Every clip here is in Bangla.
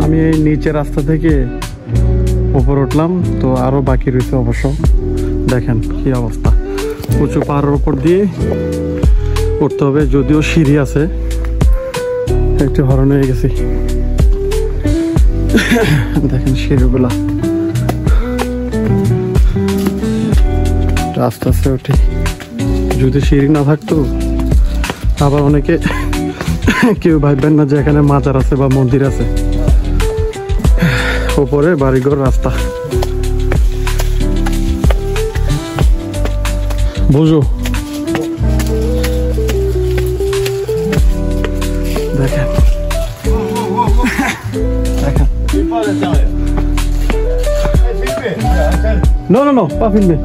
আমি এই নিচের রাস্তা থেকে উপরে উঠলাম, তো আরো বাকি রয়েছে অবশ্য। দেখেন কি অবস্থা, উঁচু পাহাড়ের উপর দিয়ে উঠতে হবে, যদিও সিঁড়ি আছে। একটু হরণ হয়ে গেছি। দেখেন সিঁড়িগুলা, আস্তে আস্তে উঠি। যদি সিঁড়ি না থাকতো, আবার অনেকে কেউ ভাববেন না যে এখানে মাজার আছে বা মন্দির আছে। উপরে বাড়িঘর, রাস্তা বুঝো। দেখেন No, no, no, pas filmé.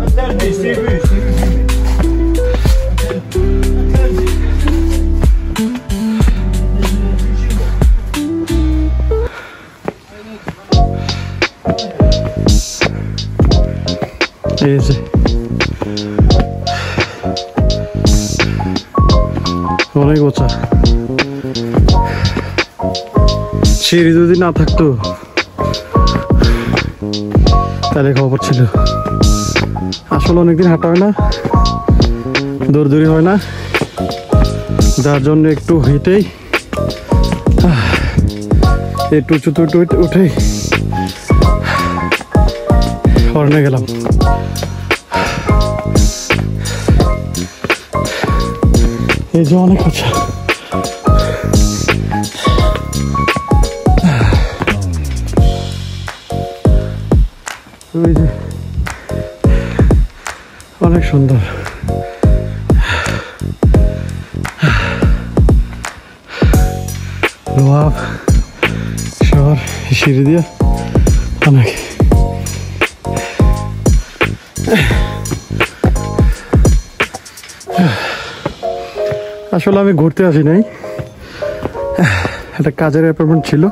এই যে অনেক উঁচা। সিঁড়ি যদি না থাকতো তাহলে খবর ছিল। আসলে অনেকদিন হাঁটা হয় না, দৌড়দৌড়ি হয় না, যার জন্য একটু হেঁটেই একটু উঁচুতে উঠেই হর্নে গেলাম। এই যে অনেক উঁচা। ওই যে অনেক সুন্দর। লোহাব শহর সিঁড়ি দিয়ে অনেক। আসলে আমি ঘুরতে আসি নাই, একটা কাজের অ্যাপয়েন্টমেন্ট ছিল।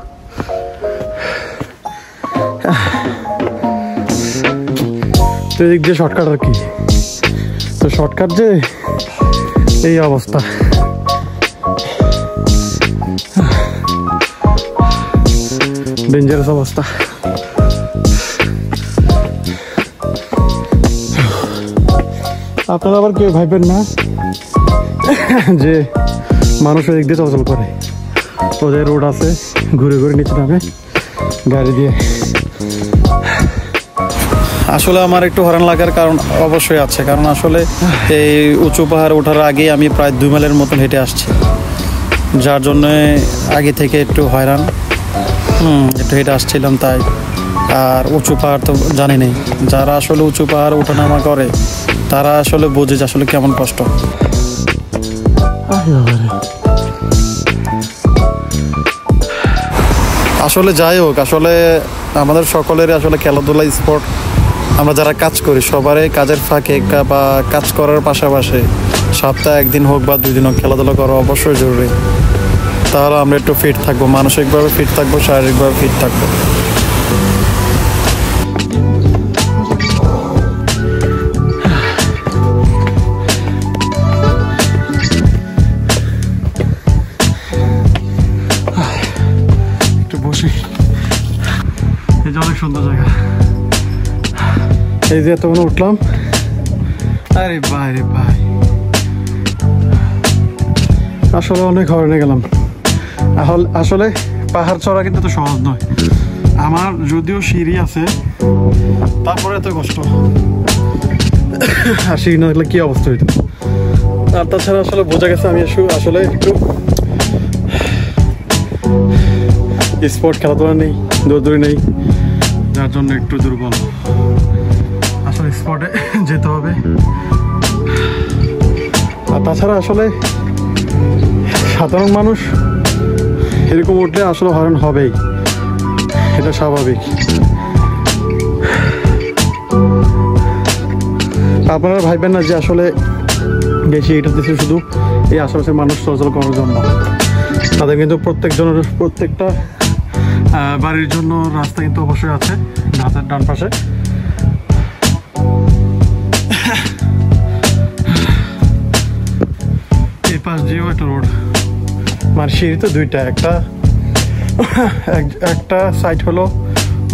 তো এদিক দিয়ে শর্টকাট আর কি। তো শর্টকাট যে এই অবস্থা। ডেঞ্জারাস অবস্থা। আপনারা আবার কেউ ভাববেন না যে মানুষ এদিক দিয়ে চলাচল করে। ওদের রোড আছে, ঘুরে ঘুরে নিচে নামে গাড়ি দিয়ে। আসলে আমার একটু হয়রান লাগার কারণ অবশ্যই আছে, কারণ আসলে এই উঁচু পাহাড় ওঠার আগেই আমি প্রায় 2 মাইলের মতন হেঁটে আসছি, যার জন্য আগে থেকে একটু হয়রান। একটু হেঁটে আসছিলাম তাই। আর উঁচু পাহাড় তো জানি নেই, যারা আসলে উঁচু পাহাড় ওঠানামা করে তারা আসলে বোঝে যে আসলে কেমন কষ্ট। আসলে যাই হোক, আসলে আমাদের সকলের আসলে খেলাধুলা স্পোর্ট, আমরা যারা কাজ করি সবারই কাজের ফাঁকে বা কাজ করার পাশাপাশি সপ্তাহে 1 দিন হোক বা 2 দিন হোক খেলাধুলা করা অবশ্যই জরুরি। তাহলে আমরা একটু ফিট থাকবো, মানসিকভাবে ফিট থাকবো, শারীরিকভাবে ফিট থাকবো। একটু বসি। এই যে অনেক সুন্দর জায়গা। এই যে এতক্ষণ উঠলাম, আরে ভাই রে ভাই, আসলে অনেক হয়রান গেলাম। আসলে পাহাড় চড়া কিন্তু তো সহজ নয়। আমার যদিও সিঁড়ি আছে, তারপরে এত কষ্ট। আর সিঁড়ি না থাকলে কি অবস্থা হইতো। আর তাছাড়া আসলে বোঝা গেছে আমি আসলে একটু স্পোর্ট খেলাধুলা নেই, দৌড়দৌড়ি নেই, যার জন্য একটু দুর্বল। আসলে স্পটে যেতে হবে। আর তাছাড়া আসলে সাধারণ মানুষ এরকম উঠলে আসলে হয়রান হবেই, এটা স্বাভাবিক। আপনারা ভাববেন না যে আসলে বেশি এটা দিচ্ছে শুধু এই আশেপাশের মানুষ চলাচল করার জন্য। তাদের কিন্তু প্রত্যেকটা বাড়ির জন্য রাস্তা কিন্তু অবশ্যই আছে, রাস্তার ডান পাশে। এই পাশ দিয়েও একটা রোড। মানে সিঁড়ি তো 2টা, একটা একটা সাইড হলো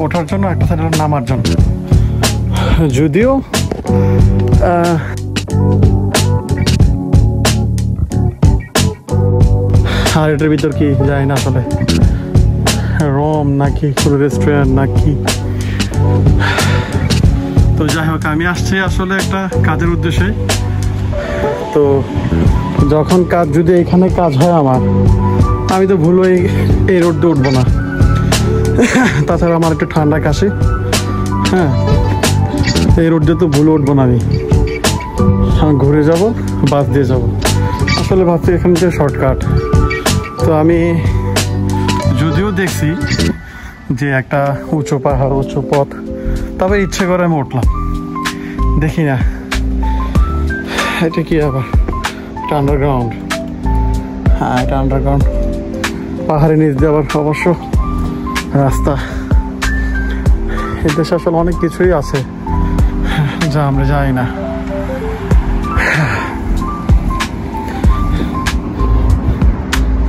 ওঠার জন্য, একটা সাইড হলো নামার জন্য। যদিও আর এটার ভিতর কি যায় না আসলে, রোম নাকি কোনো রেস্টুরেন্ট নাকি। তো যাই হোক, আমি আসছি আসলে একটা কাজের উদ্দেশ্যে। তো যখন কাজ, যদি এখানে কাজ হয় আমার, আমি তো ভুল এই রোড দিয়ে উঠবো না। তাছাড়া আমার একটু ঠান্ডা কাশি, হ্যাঁ, এই রোড দিয়ে তো ভুল উঠবো না। আমি ঘুরে যাব, বাস দিয়ে যাব। আসলে ভাবছি এখান থেকে শর্টকাট। তো আমি যদিও দেখছি যে একটা উঁচু পাহাড়, উঁচু পথ, তবে ইচ্ছে করে আমি উঠলাম। দেখি না এটা কি আবার, এটা আন্ডারগ্রাউন্ড। হ্যাঁ, এটা আন্ডারগ্রাউন্ড। পাহাড়ের নিচ দিয়ে আবার অবশ্য রাস্তা। এই দেশে আসলে অনেক কিছুই আছে যা আমরা জানি না।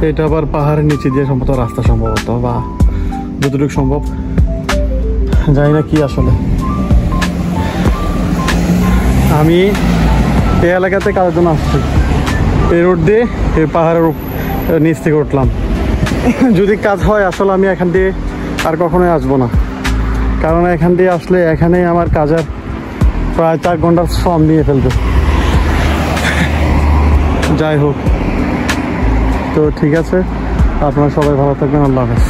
এটা আবার পাহাড়ের নিচে দিয়ে সম্ভবত রাস্তা, সম্ভবত, বা যতটুকু সম্ভব জানি না কি আসলে। আমি এই এলাকাতে কাজের জন্য আসছি, এই রোড দিয়ে এই পাহাড়ের নিচ থেকে উঠলাম। যদি কাজ হয় আসলে আমি এখান দিয়ে আর কখনোই আসবো না, কারণ এখান দিয়ে আসলে এখানে আমার কাজের প্রায় 4 ঘন্টার শ্রম নিয়ে ফেলবে। যাই হোক, তো ঠিক আছে, আপনারা সবাই ভালো থাকবেন। আল্লাহ হাফেজ।